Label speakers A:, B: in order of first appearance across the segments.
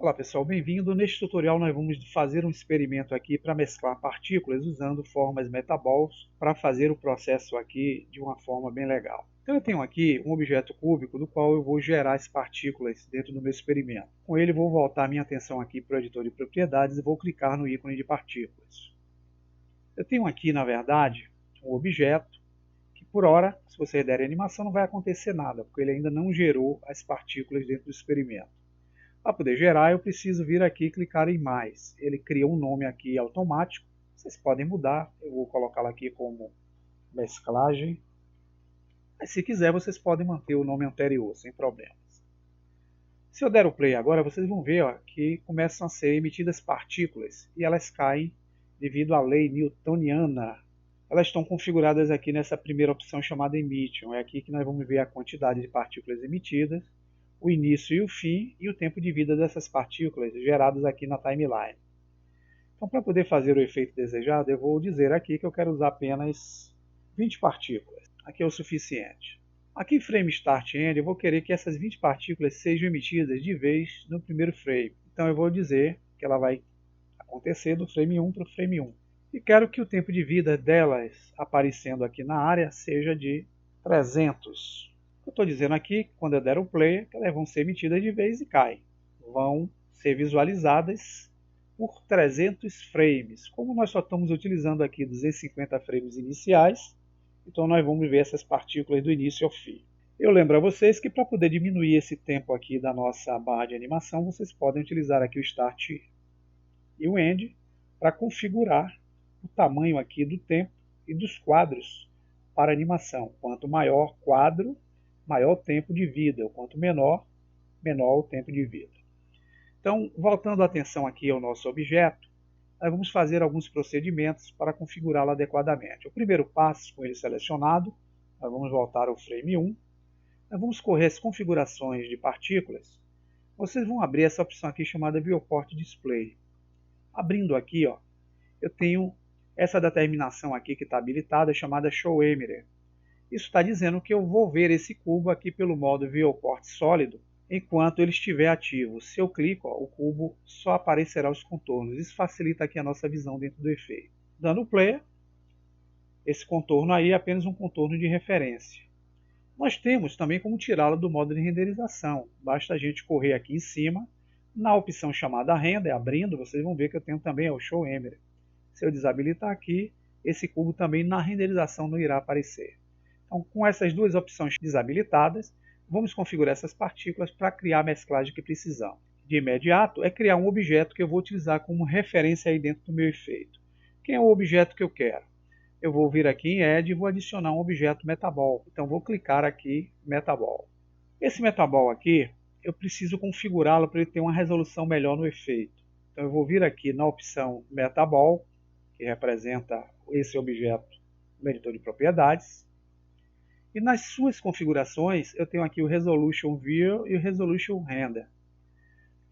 A: Olá pessoal, bem-vindo. Neste tutorial nós vamos fazer um experimento aqui para mesclar partículas usando formas metaballs para fazer o processo aqui de uma forma bem legal. Então eu tenho aqui um objeto cúbico do qual eu vou gerar as partículas dentro do meu experimento. Com ele vou voltar minha atenção aqui para o editor de propriedades e vou clicar no ícone de partículas. Eu tenho aqui, na verdade, um objeto que por hora, se você der animação, não vai acontecer nada, porque ele ainda não gerou as partículas dentro do experimento. Para poder gerar, eu preciso vir aqui e clicar em mais. Ele cria um nome aqui automático. Vocês podem mudar. Eu vou colocá-lo aqui como mesclagem. Mas se quiser, vocês podem manter o nome anterior, sem problemas. Se eu der o play agora, vocês vão ver que começam a ser emitidas partículas. E elas caem devido à lei newtoniana. Elas estão configuradas aqui nessa primeira opção chamada emission. É aqui que nós vamos ver a quantidade de partículas emitidas, o início e o fim e o tempo de vida dessas partículas geradas aqui na timeline. Então, para poder fazer o efeito desejado, eu vou dizer aqui que eu quero usar apenas 20 partículas. Aqui é o suficiente. Aqui em Frame Start End, eu vou querer que essas 20 partículas sejam emitidas de vez no primeiro frame. Então, eu vou dizer que ela vai acontecer do frame 1 para o frame 1. E quero que o tempo de vida delas aparecendo aqui na área seja de 300. Eu estou dizendo aqui, quando eu der o play, que elas vão ser emitidas de vez e caem. Vão ser visualizadas por 300 frames. Como nós só estamos utilizando aqui 250 frames iniciais, então nós vamos ver essas partículas do início ao fim. Eu lembro a vocês que para poder diminuir esse tempo aqui da nossa barra de animação, vocês podem utilizar aqui o Start e o End para configurar o tamanho aqui do tempo e dos quadros para animação. Quanto maior o quadro, maior o tempo de vida, quanto menor, menor o tempo de vida. Então, voltando a atenção aqui ao nosso objeto, nós vamos fazer alguns procedimentos para configurá-lo adequadamente. O primeiro passo, com ele selecionado, nós vamos voltar ao frame 1, nós vamos correr as configurações de partículas. Vocês vão abrir essa opção aqui chamada Viewport Display. Abrindo aqui, eu tenho essa determinação aqui que está habilitada, chamada Show Emitter. Isso está dizendo que eu vou ver esse cubo aqui pelo modo Viewport sólido enquanto ele estiver ativo. Se eu clico, o cubo só aparecerá os contornos. Isso facilita aqui a nossa visão dentro do efeito. Dando play, esse contorno aí é apenas um contorno de referência. Nós temos também como tirá-lo do modo de renderização. Basta a gente correr aqui em cima, na opção chamada Render, abrindo, vocês vão ver que eu tenho também o Show Emitter. Se eu desabilitar aqui, esse cubo também na renderização não irá aparecer. Então, com essas duas opções desabilitadas, vamos configurar essas partículas para criar a mesclagem que precisamos. De imediato, é criar um objeto que eu vou utilizar como referência aí dentro do meu efeito. Quem é o objeto que eu quero? Eu vou vir aqui em Add e vou adicionar um objeto Metaball. Então, vou clicar aqui em Metaball. Esse Metaball aqui, eu preciso configurá-lo para ele ter uma resolução melhor no efeito. Então, eu vou vir aqui na opção Metaball, que representa esse objeto no editor de propriedades. E nas suas configurações, eu tenho aqui o Resolution View e o Resolution Render.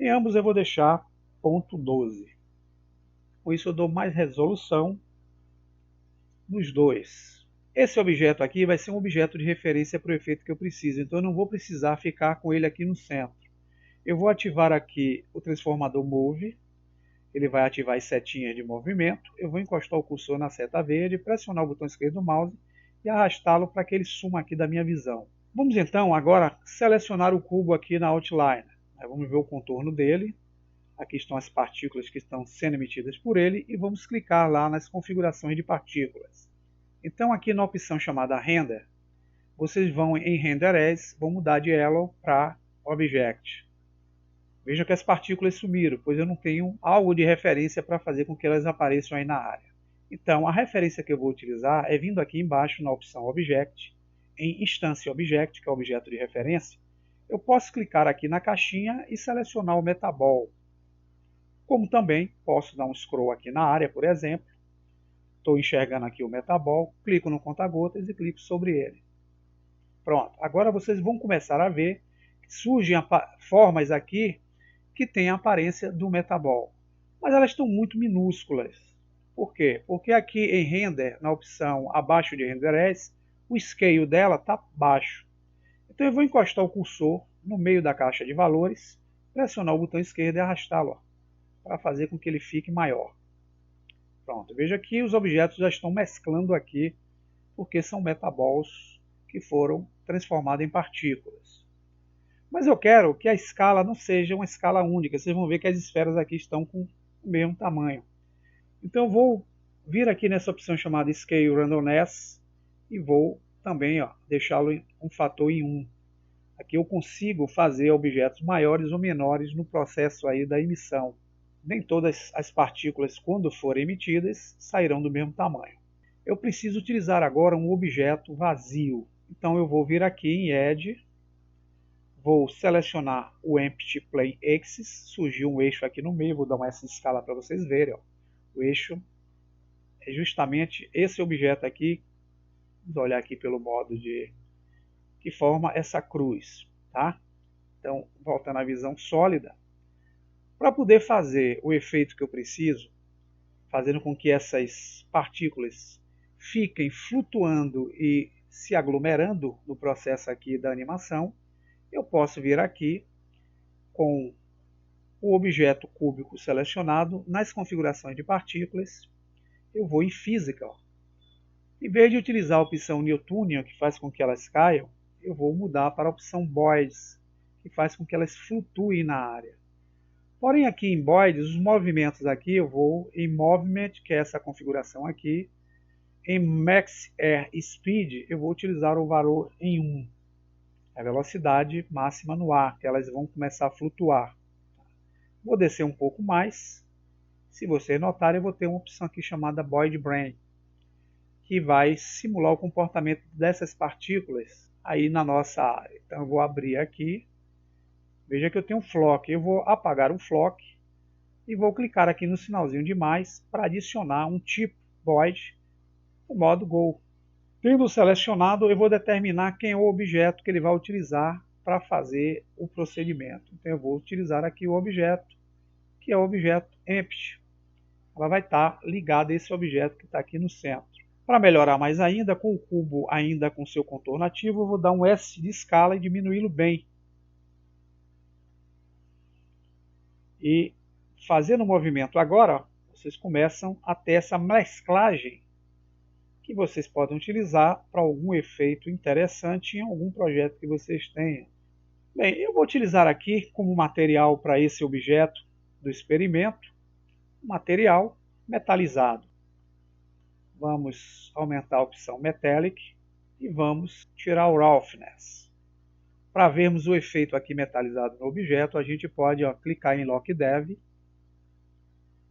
A: Em ambos eu vou deixar .12. Com isso eu dou mais resolução nos dois. Esse objeto aqui vai ser um objeto de referência para o efeito que eu preciso, então eu não vou precisar ficar com ele aqui no centro. Eu vou ativar aqui o transformador Move, ele vai ativar as setinhas de movimento, eu vou encostar o cursor na seta verde, pressionar o botão esquerdo do mouse e arrastá-lo para que ele suma aqui da minha visão. Vamos então agora selecionar o cubo aqui na Outline. Vamos ver o contorno dele. Aqui estão as partículas que estão sendo emitidas por ele e vamos clicar lá nas configurações de partículas. Então aqui na opção chamada Render, vocês vão em Render As, vão mudar de Yellow para Object. Vejam que as partículas sumiram, pois eu não tenho algo de referência para fazer com que elas apareçam aí na área. Então, a referência que eu vou utilizar é vindo aqui embaixo na opção Object, em Instância Object, que é o objeto de referência, eu posso clicar aqui na caixinha e selecionar o Metaball. Como também posso dar um scroll aqui na área, por exemplo. Estou enxergando aqui o Metaball, clico no conta-gotas e clico sobre ele. Pronto, agora vocês vão começar a ver que surgem formas aqui que têm a aparência do Metaball. Mas elas estão muito minúsculas. Por quê? Porque aqui em Render, na opção abaixo de Render As, o scale dela está baixo. Então eu vou encostar o cursor no meio da caixa de valores pressionar o botão esquerdo e arrastá-lo para fazer com que ele fique maior. Pronto, veja que os objetos já estão mesclando aqui, porque são metaballs que foram transformados em partículas. Mas eu quero que a escala não seja uma escala única. Vocês vão ver que as esferas aqui estão com o mesmo tamanho. Então eu vou vir aqui nessa opção chamada Scale Randomness e vou também deixá-lo em um fator em 1. Aqui eu consigo fazer objetos maiores ou menores no processo aí da emissão. Nem todas as partículas, quando forem emitidas, sairão do mesmo tamanho. Eu preciso utilizar agora um objeto vazio. Então eu vou vir aqui em Edge, vou selecionar o Empty Plane Axis, surgiu um eixo aqui no meio, vou dar uma essa escala para vocês verem. O eixo é justamente esse objeto aqui. Vamos olhar aqui pelo modo que forma essa cruz, tá? Então, voltando à visão sólida, para poder fazer o efeito que eu preciso, fazendo com que essas partículas fiquem flutuando e se aglomerando no processo aqui da animação, eu posso vir aqui com o objeto cúbico selecionado, nas configurações de partículas, eu vou em Physical. Em vez de utilizar a opção Newtonian, que faz com que elas caiam, eu vou mudar para a opção Boids, que faz com que elas flutuem na área. Porém, aqui em Boids, os movimentos aqui, eu vou em Movement, que é essa configuração aqui. Em Max Air Speed, eu vou utilizar o valor em 1. A velocidade máxima no ar, que elas vão começar a flutuar. Vou descer um pouco mais. Se vocês notarem, eu vou ter uma opção aqui chamada Boid Brain, que vai simular o comportamento dessas partículas aí na nossa área. Então eu vou abrir aqui. Veja que eu tenho um flock. Eu vou apagar o flock e vou clicar aqui no sinalzinho de mais para adicionar um tipo void no modo Go. Tendo selecionado, eu vou determinar quem é o objeto que ele vai utilizar para fazer o procedimento. Então eu vou utilizar aqui o objeto, que é o objeto Empty. Ela vai estar ligada a esse objeto que está aqui no centro. Para melhorar mais ainda, com o cubo ainda com seu contorno ativo, eu vou dar um S de escala e diminuí-lo bem. E fazendo o movimento agora, vocês começam a ter essa mesclagem que vocês podem utilizar para algum efeito interessante em algum projeto que vocês tenham. Bem, eu vou utilizar aqui como material para esse objeto do experimento, material metalizado. Vamos aumentar a opção Metallic e vamos tirar o Roughness. Para vermos o efeito aqui metalizado no objeto, a gente pode clicar em Lock Dev.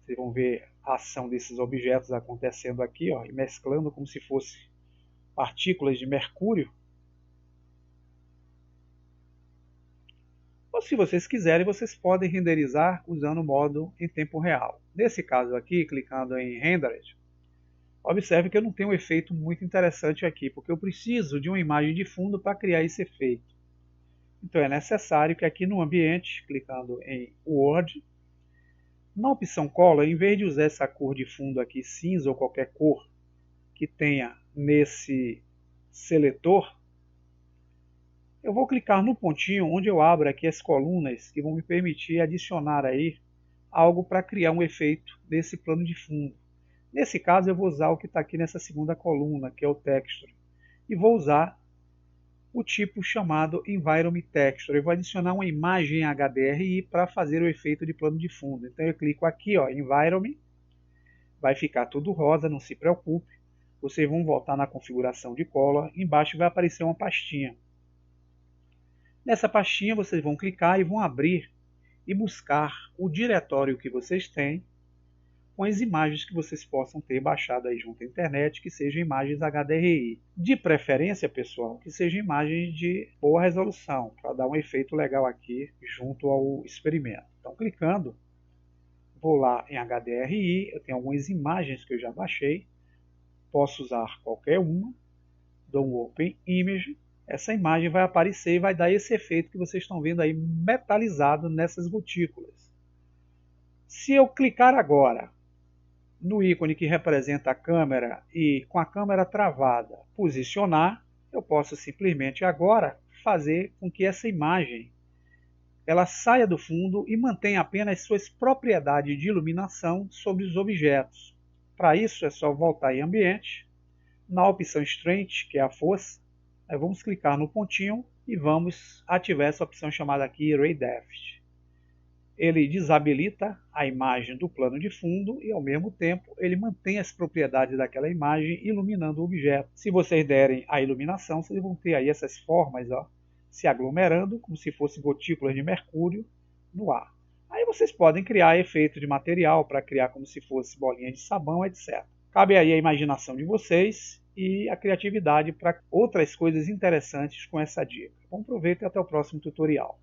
A: Vocês vão ver a ação desses objetos acontecendo aqui, e mesclando como se fossem partículas de mercúrio. Ou se vocês quiserem, vocês podem renderizar usando o modo em tempo real. Nesse caso aqui, clicando em Rendered, observe que eu não tenho um efeito muito interessante aqui, porque eu preciso de uma imagem de fundo para criar esse efeito. Então é necessário que aqui no ambiente, clicando em World, na opção Color, em vez de usar essa cor de fundo aqui, cinza ou qualquer cor que tenha nesse seletor, eu vou clicar no pontinho onde eu abro aqui as colunas que vão me permitir adicionar aí algo para criar um efeito desse plano de fundo. Nesse caso eu vou usar o que está aqui nessa segunda coluna, que é o Texture, e vou usar o tipo chamado Environment Texture. Eu vou adicionar uma imagem HDRI para fazer o efeito de plano de fundo. Então eu clico aqui, Environment, vai ficar tudo rosa, não se preocupe. Vocês vão voltar na configuração de Color, embaixo vai aparecer uma pastinha. Nessa pastinha vocês vão clicar e vão abrir e buscar o diretório que vocês têm com as imagens que vocês possam ter baixado aí junto à internet, que sejam imagens HDRI. De preferência, pessoal, que sejam imagens de boa resolução, para dar um efeito legal aqui junto ao experimento. Então, clicando, vou lá em HDRI, eu tenho algumas imagens que eu já baixei, posso usar qualquer uma, dou um Open Image, essa imagem vai aparecer e vai dar esse efeito que vocês estão vendo aí metalizado nessas gotículas. Se eu clicar agora no ícone que representa a câmera e com a câmera travada posicionar, eu posso simplesmente agora fazer com que essa imagem ela saia do fundo e mantenha apenas suas propriedades de iluminação sobre os objetos. Para isso é só voltar em Ambiente, na opção Strength, que é a força, aí vamos clicar no pontinho e vamos ativar essa opção chamada aqui Ray Depth. Ele desabilita a imagem do plano de fundo e ao mesmo tempo ele mantém as propriedades daquela imagem iluminando o objeto. Se vocês derem a iluminação, vocês vão ter aí essas formas, ó, se aglomerando como se fossem gotículas de mercúrio no ar. Aí vocês podem criar efeito de material para criar como se fosse bolinha de sabão, etc. Cabe aí a imaginação de vocês e a criatividade para outras coisas interessantes com essa dica. Bom proveito e até o próximo tutorial.